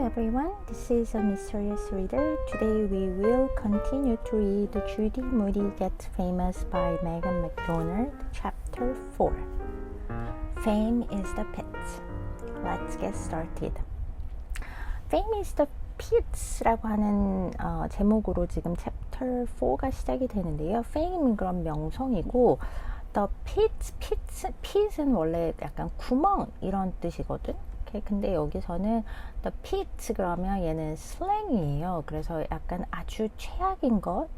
everyone, this is a Mysterious Reader. Today we will continue to read Judy Moody Gets Famous by Megan McDonald, Chapter 4. Fame is the pit. Let's get started. Fame is the pits라고 하는 제목으로 지금 Chapter 4가 시작이 되는데요. Fame은 그런 명성이고 The pit은 원래 약간 구멍 이런 뜻이거든. 근데 여기서는 the pit 그러면 얘는 슬랭이에요. 그래서 약간 아주 최악인 것,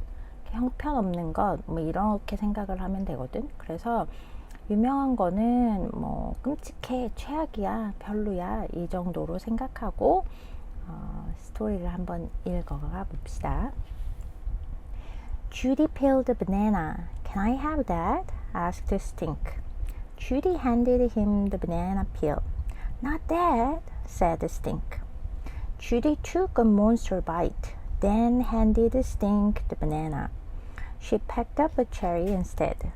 형편없는 것, 뭐 이렇게 생각을 하면 되거든. 그래서 유명한 거는 뭐 끔찍해, 최악이야, 별로야 이 정도로 생각하고 스토리를 한번 읽어가 봅시다. Judy peeled a banana. Can I have that? asked Stink. Judy handed him the banana peel. Not that, said Stink. Judy took a monster bite, then handed Stink the banana. She picked up a cherry instead.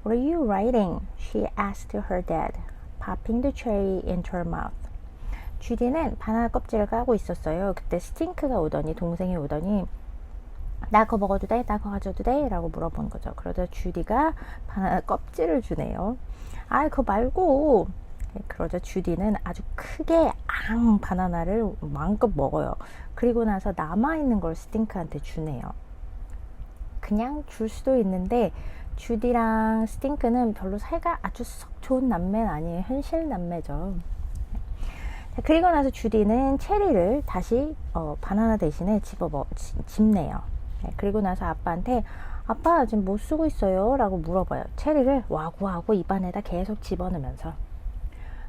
What are you writing? She asked her dad, popping the cherry into her mouth. 주디는 바나나 껍질을 까고 있었어요. 그때 스팅크가 오더니, 동생이 오더니 나 그거 먹어도 돼? 나 그거 가져도 돼? 라고 물어본 거죠. 그러자 주디가 바나나 껍질을 주네요. 아, 그거 말고. 그러자 주디는 아주 크게 바나나를 마음껏 먹어요. 그리고 나서 남아있는 걸 스팅크한테 주네요. 그냥 줄 수도 있는데 주디랑 스팅크는 별로 사이가 아주 썩 좋은 남매는 아니에요. 현실 남매죠. 자, 그리고 나서 주디는 체리를 다시 바나나 대신에 집네요. 그리고 나서 아빠한테 아빠 지금 뭐 쓰고 있어요? 라고 물어봐요. 체리를 와구와구 입안에다 계속 집어넣으면서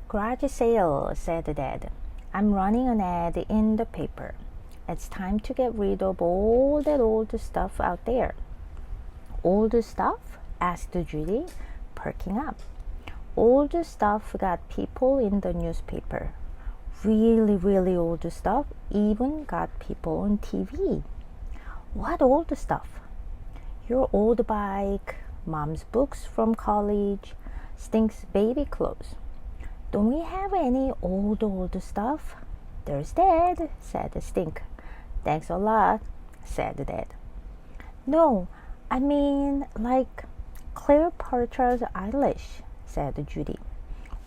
Garage sale, said Dad. I'm running an ad in the paper. It's time to get rid of all that old stuff out there. Old stuff? asked Judy, perking up. Old stuff got people in the newspaper. Really, really old stuff even got people on TV. What old stuff? Your old bike, Mom's books from college, Stink's baby clothes. Don't we have any old stuff? There's Dad, said Stink. Thanks a lot, said Dad. No, I mean like Cleopatra's eyelash, said Judy.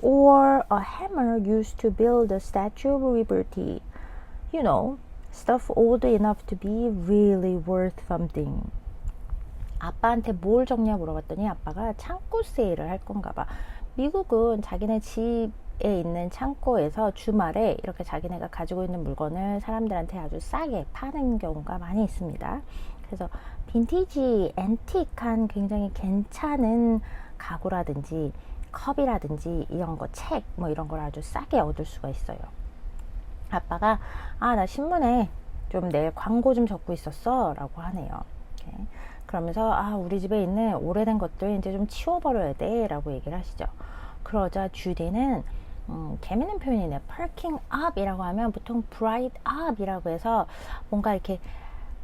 Or a hammer used to build the Statue of Liberty. You know, stuff old enough to be really worth something. 아빠한테 뭘 적냐 물어봤더니 아빠가 창고 세일을 할 건가 봐. 미국은 자기네 집에 있는 창고에서 주말에 이렇게 자기네가 가지고 있는 물건을 사람들한테 아주 싸게 파는 경우가 많이 있습니다. 그래서 빈티지, 앤틱한 굉장히 괜찮은 가구라든지 컵이라든지 이런 거, 책 뭐 이런 걸 아주 싸게 얻을 수가 있어요. 아빠가 나 신문에 좀 내일 광고 좀 적고 있었어 라고 하네요. 이렇게. 그러면서 우리 집에 있는 오래된 것들 이제 좀 치워버려야 돼 라고 얘기를 하시죠. 그러자 주디는 재밌는 표현이네요. perking up 이라고 하면 보통 bright up 이라고 해서 뭔가 이렇게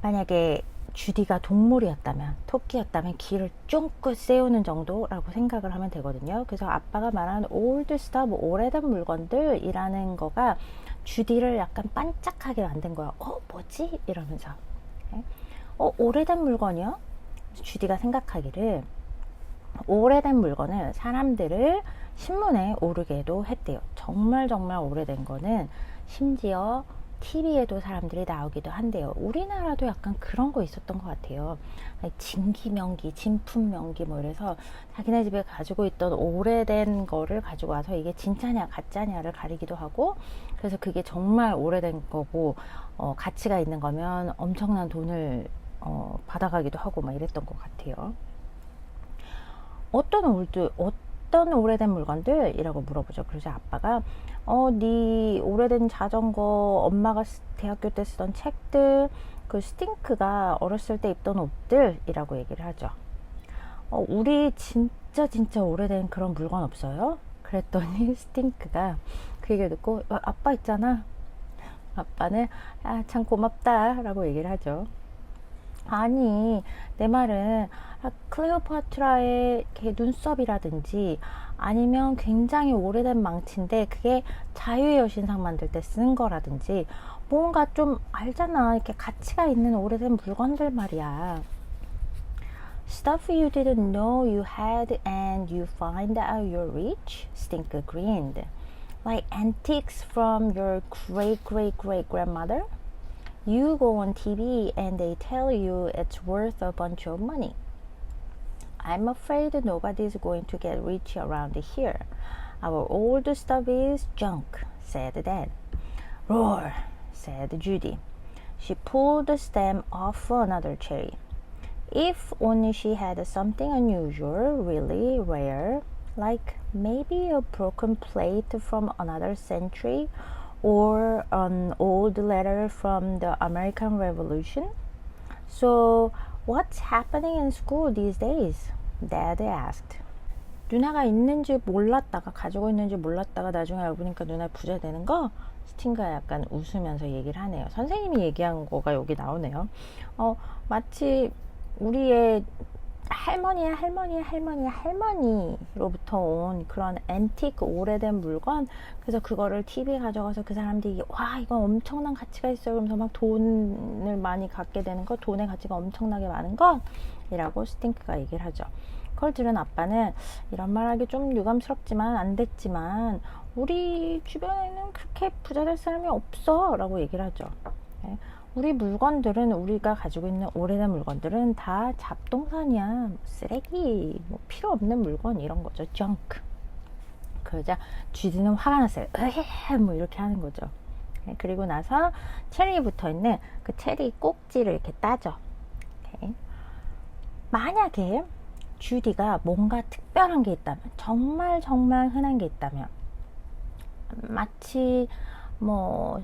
만약에 주디가 동물이었다면, 토끼였다면 귀를 쫑긋 세우는 정도라고 생각을 하면 되거든요. 그래서 아빠가 말하는 old stuff, 오래된 물건들이라는 거가 주디를 약간 반짝하게 만든 거야. 뭐지? 이러면서. 오래된 물건이요? 주디가 생각하기를 오래된 물건을 사람들을 신문에 오르게도 했대요. 정말 오래된 거는 심지어 TV에도 사람들이 나오기도 한대요. 우리나라도 약간 그런 거 있었던 것 같아요. 진기명기, 진품명기 뭐 이래서 자기네 집에 가지고 있던 오래된 거를 가지고 와서 이게 진짜냐 가짜냐를 가리기도 하고, 그래서 그게 정말 오래된 거고 가치가 있는 거면 엄청난 돈을 받아가기도 하고 막 이랬던 것 같아요. 어떤 오래된 물건들? 이라고 물어보죠. 그래서 아빠가 네 오래된 자전거, 엄마가 대학교 때 쓰던 책들, 그 스팅크가 어렸을 때 입던 옷들 이라고 얘기를 하죠. 우리 진짜 오래된 그런 물건 없어요? 그랬더니 스팅크가 그 얘기를 듣고 아빠 있잖아. 아빠는 참 고맙다 라고 얘기를 하죠. 아니 내 말은 클레오파트라의 눈썹이라든지 아니면 굉장히 오래된 망치인데 그게 자유의 여신상 만들 때 쓴 거라든지 뭔가 좀 알잖아. 이렇게 가치가 있는 오래된 물건들 말이야. Stuff you didn't know you had and you find out you're rich? Stinker grinned. Like antiques from your great-great-great-grandmother? You go on TV and they tell you it's worth a bunch of money. I'm afraid nobody's going to get rich around here. Our old stuff is junk, said Dad. Roar, said Judy. She pulled the stem off another cherry. If only she had something unusual, really rare, like maybe a broken plate from another century or an old letter from the American Revolution. So, what's happening in school these days? Dad asked. 누나가 있는지 몰랐다가 가지고 있는지 몰랐다가 나중에 알고 보니까 누나 부자 되는 거 스팅가 약간 웃으면서 얘기를 하네요. 선생님이 얘기한 거가 여기 나오네요. 마치 우리의 할머니로부터 온 그런 앤티크 오래된 물건, 그래서 그거를 TV에 가져가서 그 사람들이 와 이건 엄청난 가치가 있어요 그러면서 막 돈을 많이 갖게 되는 것, 돈의 가치가 엄청나게 많은 것이라고 스팅크가 얘기를 하죠. 그걸 들은 아빠는 이런 말하기 좀 유감스럽지만 안 됐지만 우리 주변에는 그렇게 부자 될 사람이 없어 라고 얘기를 하죠. 우리 물건들은, 우리가 가지고 있는 오래된 물건들은 다 잡동사니야, 쓰레기, 뭐 필요 없는 물건 이런 거죠. junk. 그러자 주디는 화가 났어요. 뭐 이렇게 하는 거죠. 그리고 나서 체리에 붙어있는 그 체리 꼭지를 이렇게 따죠. 만약에 주디가 뭔가 특별한 게 있다면, 정말 흔한 게 있다면, 마치 뭐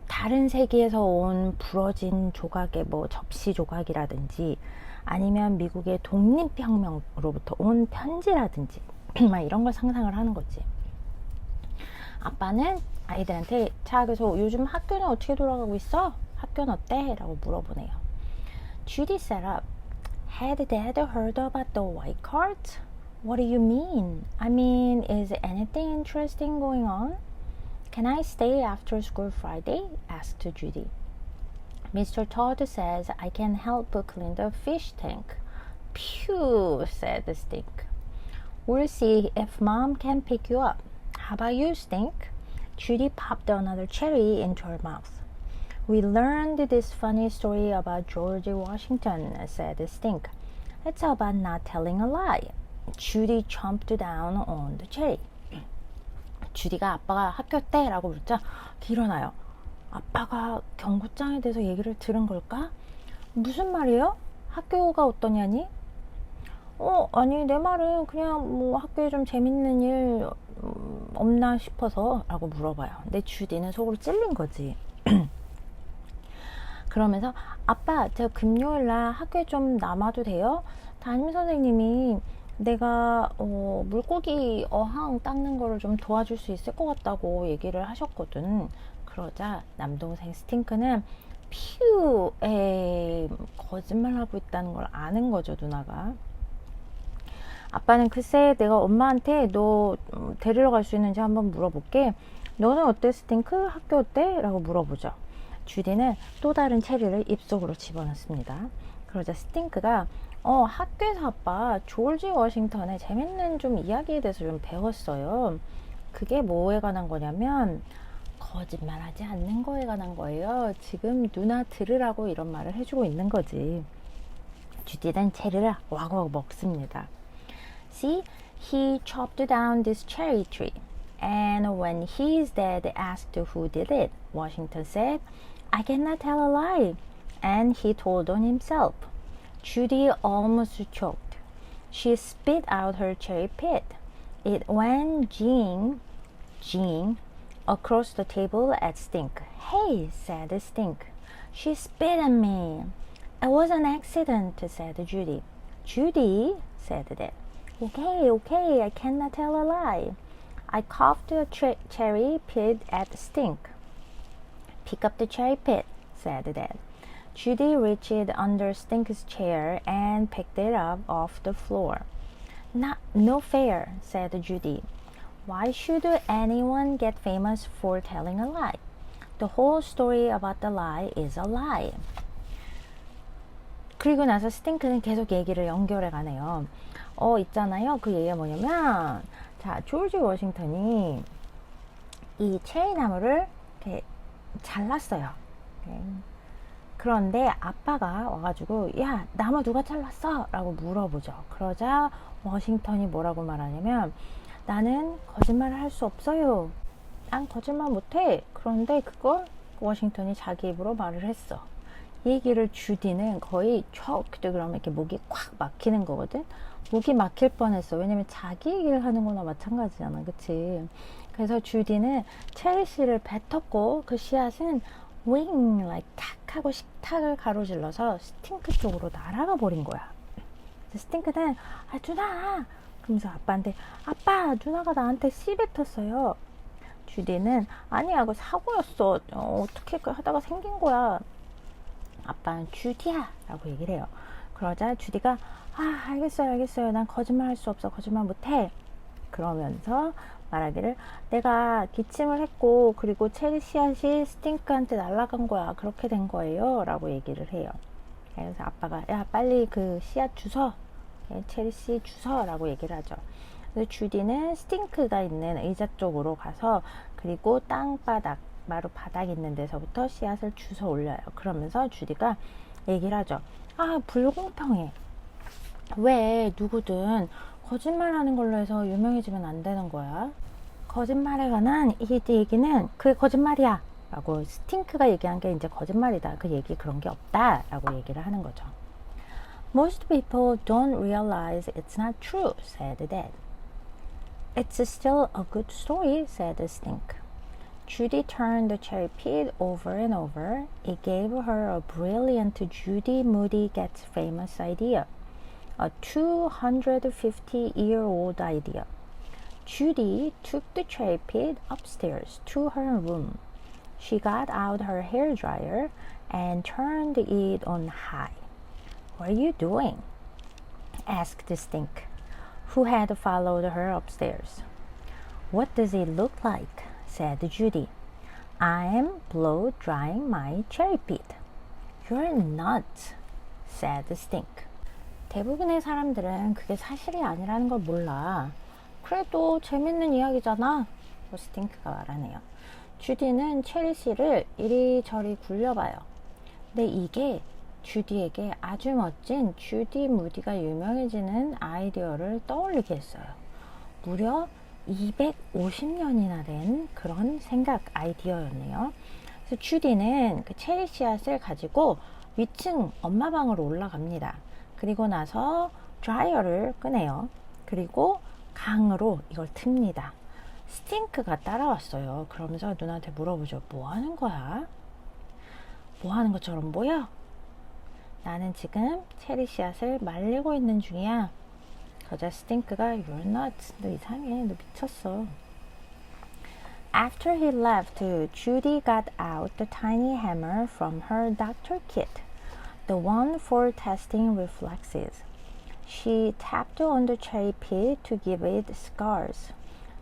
다른 세계에서 온 부러진 조각의 뭐 접시 조각이라든지 아니면 미국의 독립혁명으로부터 온 편지라든지 막 이런 걸 상상을 하는 거지. 아빠는 아이들한테 자 그래서 요즘 학교는 어떻게 돌아가고 있어? 학교는 어때? 라고 물어보네요. Judy sat up. Had Dad heard about the white cards? What do you mean? I mean, is anything interesting going on? Can I stay after school Friday? Asked Judy. Mr. Todd says I can help clean the fish tank. Phew, said Stink. We'll see if Mom can pick you up. How about you, Stink? Judy popped another cherry into her mouth. We learned this funny story about George Washington, said Stink. It's about not telling a lie. Judy chomped down on the cherry. 주디가 아빠가 학교 때? 라고 묻자 일어나요. 아빠가 경고장에 대해서 얘기를 들은 걸까? 무슨 말이에요? 학교가 어떠냐니? 아니 내 말은 그냥 뭐 학교에 좀 재밌는 일 없나 싶어서 라고 물어봐요. 근데 주디는 속으로 찔린 거지. 그러면서 아빠 제가 금요일날 학교에 좀 남아도 돼요? 담임 선생님이 내가 물고기 어항 닦는 거를 좀 도와줄 수 있을 것 같다고 얘기를 하셨거든. 그러자 남동생 스팅크는 퓨, 거짓말하고 있다는 걸 아는 거죠, 누나가. 아빠는 글쎄 내가 엄마한테 너 데리러 갈 수 있는지 한번 물어볼게. 너는 어때, 스팅크? 학교 어때? 라고 물어보죠. 주디는 또 다른 체리를 입속으로 집어넣습니다. 그러자 스팅크가 학교에서 아빠 조지 워싱턴의 재밌는 좀 이야기에 대해서 좀 배웠어요. 그게 뭐에 관한 거냐면 거짓말하지 않는 거에 관한 거예요. 지금 누나 들으라고 이런 말을 해주고 있는 거지. 주디는 체리를 와구와구 먹습니다. See, he chopped down this cherry tree. And when his dad asked who did it, Washington said, I cannot tell a lie. And he told on himself. Judy almost choked. She spit out her cherry pit. It went jing across the table at Stink. Hey, said Stink. She spit at me. It was an accident, said Judy. Judy, said Dad. Okay, I cannot tell a lie. I coughed a cherry pit at Stink. Pick up the cherry pit, said Dad. Judy reached under Stink's chair and picked it up off the floor. No fair, said Judy. Why should anyone get famous for telling a lie? The whole story about the lie is a lie. 그리고 나서 스팅크는 계속 얘기를 연결해 가네요. 있잖아요. 그 얘기가 뭐냐면, 자, 조지 워싱턴이 이 체리 나무를 이렇게 잘랐어요. 그런데 아빠가 와가지고, 야, 나무 누가 잘랐어? 라고 물어보죠. 그러자 워싱턴이 뭐라고 말하냐면, 나는 거짓말을 할 수 없어요. 난 거짓말 못해. 그런데 그걸 워싱턴이 자기 입으로 말을 했어. 이 얘기를 주디는 거의 choked, 그러면 이렇게 목이 콱 막히는 거거든. 목이 막힐 뻔했어. 왜냐면 자기 얘기를 하는 거나 마찬가지잖아, 그치? 그래서 주디는 체리 씨를 뱉었고, 그 씨앗은 wing like 탁 하고 식탁을 가로질러서 스팅크 쪽으로 날아가 버린 거야. 스팅크는 누나, 그러면서 아빠한테, 아빠, 누나가 나한테 씨 뱉었어요. 주디는 아니야, 그 사고였어. 어떻게 하다가 생긴 거야. 아빠는 주디야 라고 얘기를 해요. 그러자 주디가 알겠어요. 난 거짓말 할 수 없어. 거짓말 못해. 그러면서 말하기를, 내가 기침을 했고, 그리고 체리 씨앗이 스팅크한테 날아간 거야. 그렇게 된 거예요. 라고 얘기를 해요. 그래서 아빠가, 야, 빨리 그 씨앗 주워. 체리 씨 주워. 라고 얘기를 하죠. 그래서 주디는 스팅크가 있는 의자 쪽으로 가서, 그리고 땅바닥, 마루 바닥 있는 데서부터 씨앗을 주워 올려요. 그러면서 주디가 얘기를 하죠. 불공평해. 왜 누구든 거짓말하는 걸로 해서 유명해지면 안 되는 거야? 거짓말에 관한 이 얘기는 그게 거짓말이야 라고 스팅크가 얘기한 게 이제 거짓말이다. 그 얘기 그런 게 없다 라고 얘기를 하는 거죠. Most people don't realize it's not true, said Dad. It's still a good story, said Stink. Judy turned the cherry pit over and over. It gave her a brilliant Judy Moody Gets Famous idea. A 250-year-old idea. Judy took the cherry pit upstairs to her room. She got out her hairdryer and turned it on high. What are you doing? Asked Stink, who had followed her upstairs. What does it look like? Said Judy. I'm blow drying my cherry pit. You're nuts, said Stink. 대부분의 사람들은 그게 사실이 아니라는 걸 몰라. 그래도 재밌는 이야기잖아. 스팅크가 말하네요. 주디는 체리 씨를 이리저리 굴려봐요. 근데 이게 주디에게 아주 멋진 주디 무디가 유명해지는 아이디어를 떠올리게 했어요. 무려 250년이나 된 그런 생각 아이디어였네요. 그래서 주디는 그 체리 씨앗을 가지고 위층 엄마 방으로 올라갑니다. 그리고 나서 드라이어를 끄네요. 그리고 강으로 이걸 틉니다. 스팅크가 따라왔어요. 그러면서 누나한테 물어보죠. 뭐 하는 거야? 뭐 하는 것처럼 보여? 나는 지금 체리 씨앗을 말리고 있는 중이야. 그러자 스팅크가 You're nuts. 너 이상해. 너 미쳤어. After he left, Judy got out the tiny hammer from her doctor kit, the one for testing reflexes. She tapped on the cherry pit to give it scars,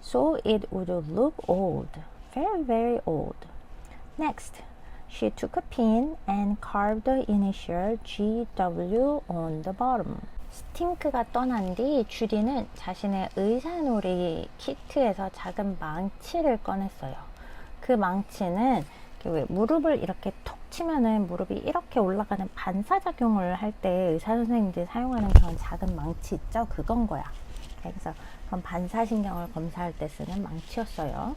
so it would look old, very, very old. Next, she took a pin and carved the initial GW on the bottom. 스팅크가 떠난 뒤 주디는 자신의 의사놀이 키트에서 작은 망치를 꺼냈어요. 그 망치는 왜 무릎을 이렇게 톡 치면은 무릎이 이렇게 올라가는 반사작용을 할 때 의사 선생님들이 사용하는 그런 작은 망치 있죠? 그건 거야. 그래서 그런 반사신경을 검사할 때 쓰는 망치였어요.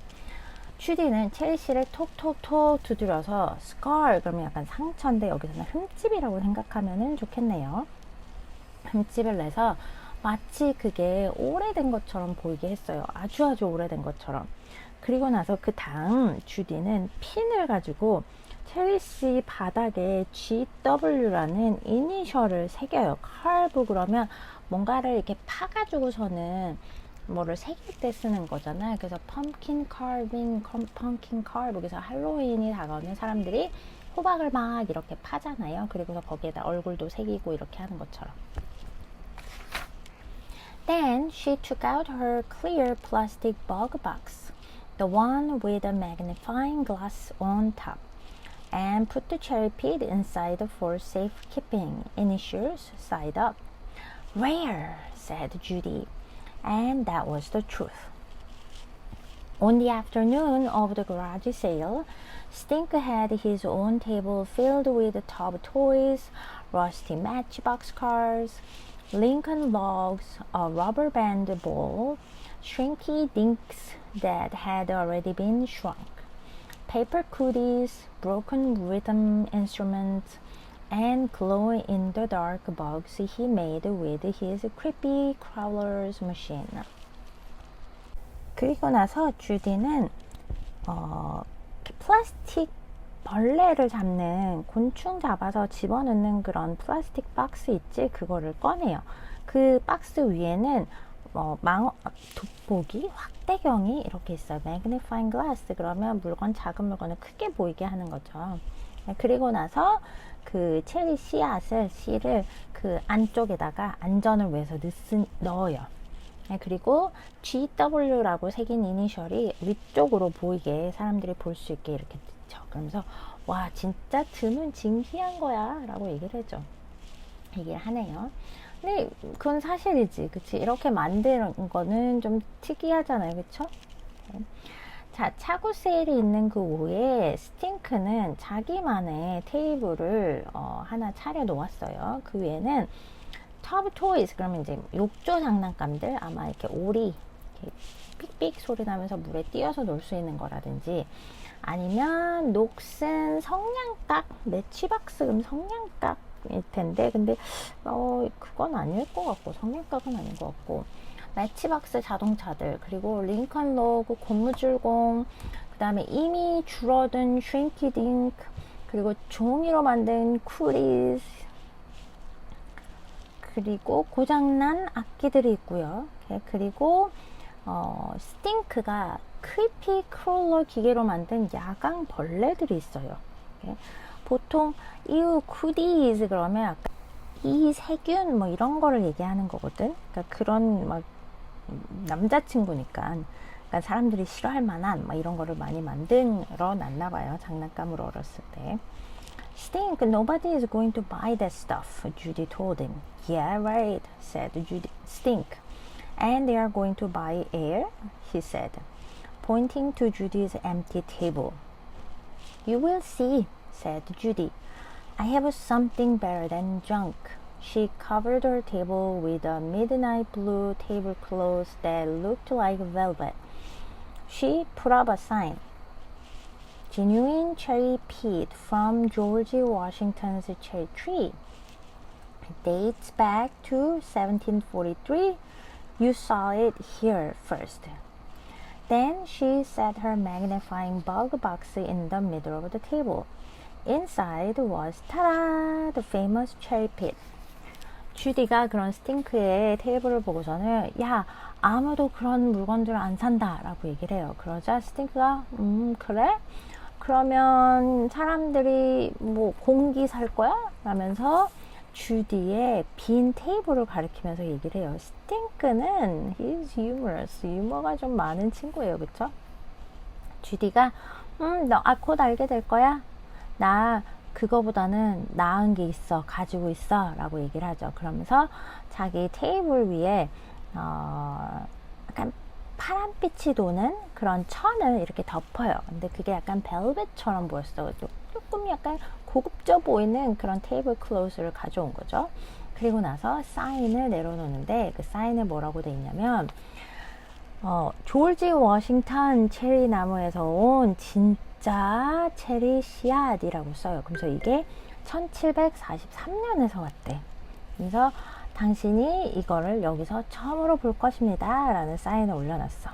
주디는 체리 씨를 톡톡톡 두드려서 scar, 그러면 약간 상처인데 여기서는 흠집이라고 생각하면 좋겠네요. 흠집을 내서 마치 그게 오래된 것처럼 보이게 했어요. 아주 오래된 것처럼. 그리고 나서 그 다음 주디는 핀을 가지고 체리 씨 바닥에 GW라는 이니셜을 새겨요. carve 그러면 뭔가를 이렇게 파가지고서는 뭐를 새길 때 쓰는 거잖아요. 그래서 pumpkin carving, pumpkin carve. 그래서 할로윈이 다가오면 사람들이 호박을 막 이렇게 파잖아요. 그리고서 거기에다 얼굴도 새기고 이렇게 하는 것처럼. Then she took out her clear plastic bug box, the one with a magnifying glass on top, and put the cherry pit inside for safekeeping, initials side up. Rare, said Judy, and that was the truth. On the afternoon of the garage sale, Stink had his own table filled with tub toys, rusty matchbox cars, Lincoln logs, a rubber band ball, shrinky dinks that had already been shrunk, paper cooties, broken rhythm instruments, and glow-in-the-dark bugs he made with his creepy crawlers machine. 그리고 나서 주디는 플라스틱 벌레를 잡는 곤충 잡아서 집어넣는 그런 플라스틱 박스 있지? 그거를 꺼내요. 그 박스 위에는 돋보기, 확대경이 이렇게 있어요. magnifying glass. 그러면 작은 물건을 크게 보이게 하는 거죠. 그리고 나서 그 체리 씨를 그 안쪽에다가 안전을 위해서 넣어요. 그리고 GW라고 새긴 이니셜이 위쪽으로 보이게 사람들이 볼 수 있게 이렇게 넣죠. 그러면서 와 진짜 드문 진귀한 거야 라고 얘기를 해줘. 얘기를 하네요. 근데 그건 사실이지, 그치? 이렇게 만드는 거는 좀 특이하잖아요, 그쵸? 자, 차고 세일이 있는 그 오후에 스팅크는 자기만의 테이블을 하나 차려 놓았어요. 그 위에는 터브 토이스, 그러면 이제 욕조 장난감들, 아마 이렇게 오리 이렇게 삑삑 소리 나면서 물에 띄어서 놀 수 있는 거라든지, 아니면 녹슨 성냥깍, 매치박스 성냥깍일 텐데, 근데 그건 아닐 것 같고, 성냥깍은 아닌 것 같고, 매치박스 자동차들, 그리고 링컨 로그 고무줄공, 그 다음에 이미 줄어든 슈링키딩크, 그리고 종이로 만든 쿠리스, 그리고 고장난 악기들이 있고요. 그리고 스팅크가 크리피 크롤러 기계로 만든 야광 벌레들이 있어요. 보통 이유 쿠디즈 그러면 약간 이 세균 뭐 이런 거를 얘기하는 거거든. 그러니까 그런 막 남자친구니까, 그러니까 사람들이 싫어할 만한 막 이런 거를 많이 만들어 놨나 봐요. 장난감으로 어렸을 때. Stink, nobody is going to buy that stuff, Judy told him. Yeah, right, said Stink. And they are going to buy air, he said, pointing to Judy's empty table. You will see, said Judy. I have something better than junk. She covered her table with a midnight blue tablecloth that looked like velvet. She put up a sign. Genuine cherry pit from George Washington's cherry tree. It dates back to 1743. You saw it here first. Then she set her magnifying bug box in the middle of the table. Inside was, ta-da! The famous cherry pit. 주디가 그런 스팅크의 테이블을 보고서는 야, 아무도 그런 물건들 안 산다 라고 얘기를 해요. 그러자 스팅크가 그래? 그러면 사람들이 뭐 공기 살 거야? 라면서 주디의 빈 테이블을 가리키면서 얘기를 해요. 스팅크는 he's humorous. 유머가 좀 많은 친구예요. 그쵸? 주디가 너 곧 알게 될 거야? 나 그거보다는 나은 게 있어, 가지고 있어 라고 얘기를 하죠. 그러면서 자기 테이블 위에 약간 파란빛이 도는 그런 천을 이렇게 덮어요. 근데 그게 약간 벨벳처럼 보였어. 조금 약간 고급져 보이는 그런 테이블 클로스를 가져온 거죠. 그리고 나서 사인을 내려놓는데 그 사인에 뭐라고 돼 있냐면 조지 워싱턴 체리 나무에서 온 진짜 체리 씨앗이라고 써요. 그래서 이게 1743년에서 왔대. 그래서 당신이 이거를 여기서 처음으로 볼 것입니다 라는 사인을 올려놨어.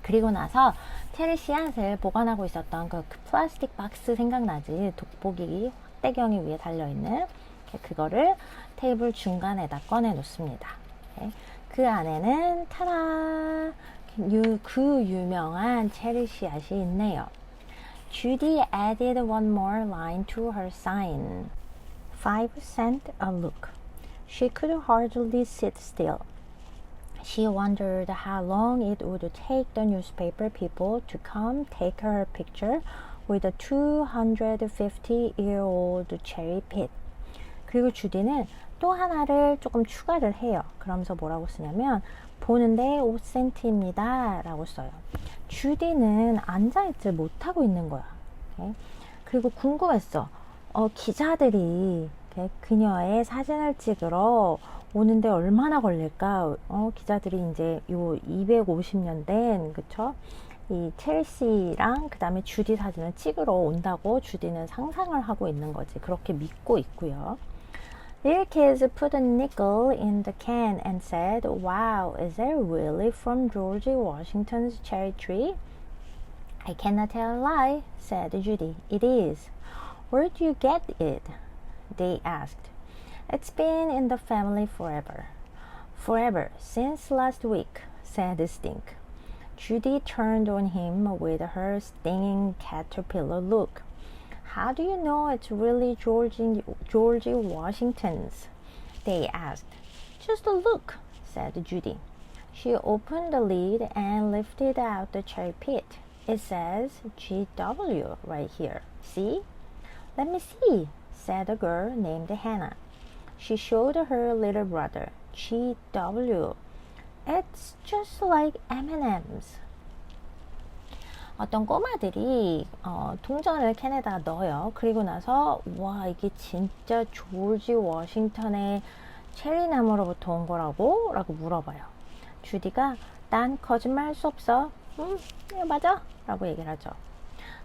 그리고 나서 체리 씨앗을 보관하고 있었던 그 플라스틱 박스 생각나지? 돋보기 확대경이 위에 달려있는 그거를 테이블 중간에다 꺼내 놓습니다. 그 안에는 타라! 그 유명한 체리 씨앗이 있네요. Judy added one more line to her sign. 5 cents a look. She could hardly sit still. She wondered how long it would take the newspaper people to come take her picture with a 250-year-old cherry pit. 그리고 주디는 또 하나를 조금 추가를 해요. 그러면서 뭐라고 쓰냐면 보는데 5cm입니다 라고 써요. 주디는 앉아있지 못하고 있는 거야. 오케이? 그리고 궁금했어. 기자들이 그녀의 사진을 찍으러 오는데 얼마나 걸릴까? 기자들이 이제 요 250년 된, 그쵸? 이 첼시랑 그 다음에 주디 사진을 찍으러 온다고 주디는 상상을 하고 있는 거지. 그렇게 믿고 있고요. Little kids put a nickel in the can and said, "Wow, is that really from George Washington's cherry tree?" "I cannot tell a lie," said Judy. "It is." "Where did you get it?" they asked. "It's been in the family forever." "Forever, since last week," said Stink. Judy turned on him with her stinging caterpillar look. "How do you know it's really George Washington's?" they asked. "Just a look," said Judy. She opened the lid and lifted out the cherry pit. "It says GW right here. See?" "Let me see," said a girl named Hannah. She showed her little brother. "GW. It's just like M&M's." 어떤 꼬마들이 동전을 캔에다 넣어요. 그리고 나서 와, 이게 진짜 조지 워싱턴의 체리나무로부터 온 거라고? 라고 물어봐요. 주디가 난 거짓말할 수 없어. 이거 맞아? 라고 얘기를 하죠.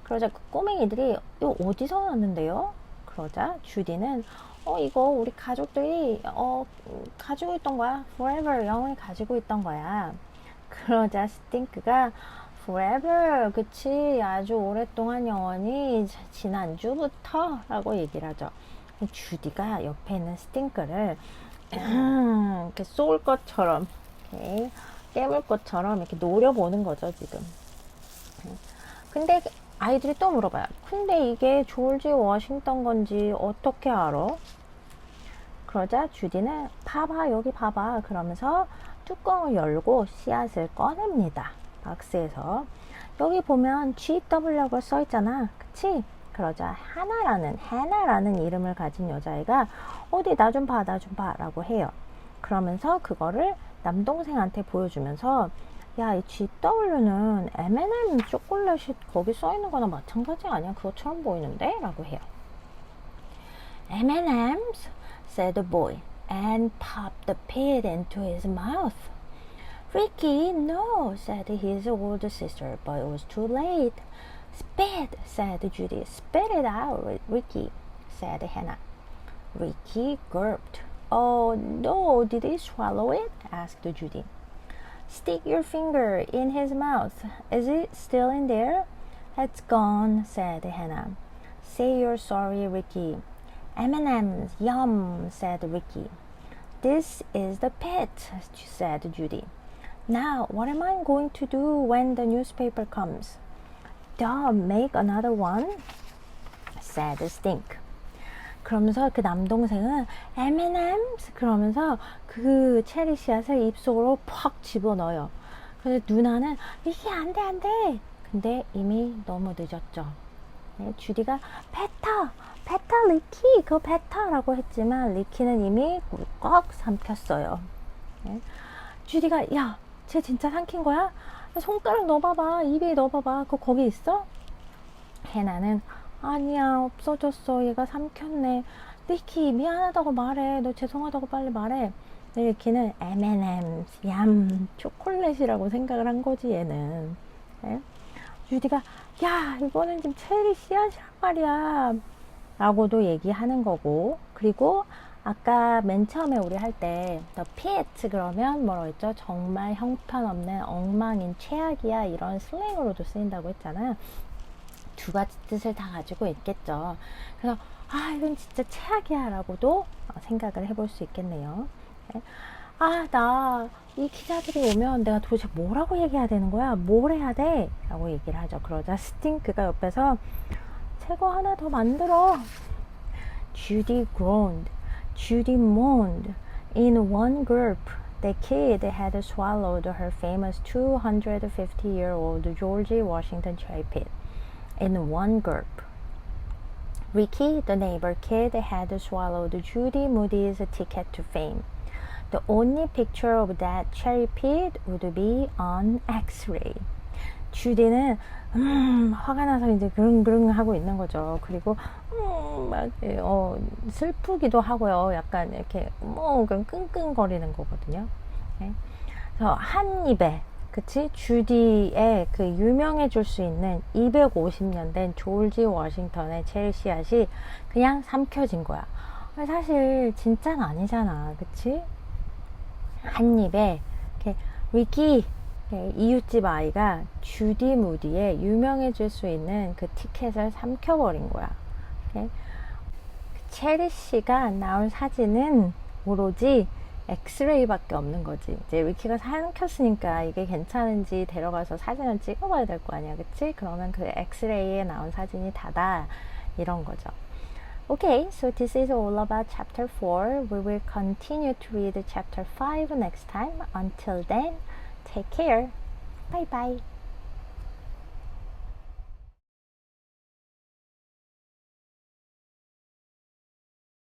그러자 그 꼬맹이들이 이거 어디서 났는데요? 그러자 주디는 이거 우리 가족들이 가지고 있던 거야. Forever 영원히 가지고 있던 거야. 그러자 스팅크가 Forever, 그치, 아주 오랫동안 영원히 지난주부터 라고 얘기를 하죠. 주디가 옆에 있는 스팅크를 이렇게 쏠 것처럼, 이렇게 깨물 것처럼 이렇게 노려보는 거죠, 지금. 근데 아이들이 또 물어봐요. 근데 이게 조지 워싱턴 건지 어떻게 알아? 그러자 주디는 봐봐, 여기 봐봐. 그러면서 뚜껑을 열고 씨앗을 꺼냅니다. 박스에서. 여기 보면 GW라고 써 있잖아. 그치? 그러자 해나라는 이름을 가진 여자애가 어디 나 좀 봐 라고 해요. 그러면서 그거를 남동생한테 보여주면서 야, 이 GW는 M&M 초콜릿이 거기 써 있는 거나 마찬가지 아니야? 그것처럼 보이는데? 라고 해요. M&M's? said the boy and popped the pit into his mouth. "Ricky, no," said his older sister, but it was too late. "Spit," said Judy. "Spit it out, Ricky," said Hannah. Ricky gulped. "Oh, no, did he swallow it?" asked Judy. "Stick your finger in his mouth. Is it still in there?" "It's gone," said Hannah. "Say you're sorry, Ricky." "M&M's, yum," said Ricky. "This is the pit," said Judy. "Now, what am I going to do when the newspaper comes?" "Duh, make another one," said Stink. 그러면서 그 남동생은 M&M's 그러면서 그 체리 씨앗을 입속으로 팍 집어넣어요. 그래서 누나는 이게 안 돼. 근데 이미 너무 늦었죠. 네, 주디가 뱉어 리키, 그거 뱉어라고 했지만 리키는 이미 꿀꺽 삼켰어요. 네. 주디가 야, 쟤 진짜 삼킨 거야? 손가락 넣어봐봐, 입에 넣어봐봐. 그거 거기 있어? 해나는 아니야, 없어졌어. 얘가 삼켰네. 리키, 미안하다고 말해. 너 죄송하다고 빨리 말해. 리키는 M&M's, 얌, 초콜릿이라고 생각을 한 거지, 얘는. 네? 주디가 야, 이거는 지금 체리 씨앗이란 말이야 라고도 얘기하는 거고, 그리고 아까 맨 처음에 우리 할 때 the pit 그러면 뭐라고 했죠? 정말 형편없는 엉망인 최악이야, 이런 슬랭으로도 쓰인다고 했잖아요. 두 가지 뜻을 다 가지고 있겠죠. 그래서 이건 진짜 최악이야 라고도 생각을 해볼 수 있겠네요. 나 이 기자들이 오면 내가 도대체 뭐라고 얘기해야 되는 거야? 뭘 해야 돼? 라고 얘기를 하죠. 그러자 스팅크가 옆에서 새거 하나 더 만들어. Judy groaned. Judy moaned. In one gulp, The kid had swallowed her famous 250-year-old George Washington cherry pit in one gulp. Ricky, the neighbor kid, had swallowed Judy Moody's ticket to fame. The only picture of that cherry pit would be on X-ray. 주디는 화가 나서 이제 그릉그릉 하고 있는 거죠. 그리고 막 슬프기도 하고요. 약간 이렇게 끙끙거리는 거거든요. 네. 그래서 한 입에 그치? 주디의 그 유명해질 수 있는 250년 된 조지 워싱턴의 체리 씨앗이 그냥 삼켜진 거야. 사실 진짜는 아니잖아. 그치? 한 입에 이렇게 리키 이웃집 아이가 주디 무디의 유명해질 수 있는 그 티켓을 삼켜버린 거야. 오케이? 체리 씨가 나온 사진은 오로지 엑스레이밖에 없는 거지. 이제 리키가 삼켰으니까 이게 괜찮은지 데려가서 사진을 찍어봐야 될 거 아니야, 그치? 그러면 그 엑스레이에 나온 사진이 다다 이런 거죠. Okay, so this is all about chapter 4. We will continue to read chapter 5 next time. Until then, take care. Bye bye.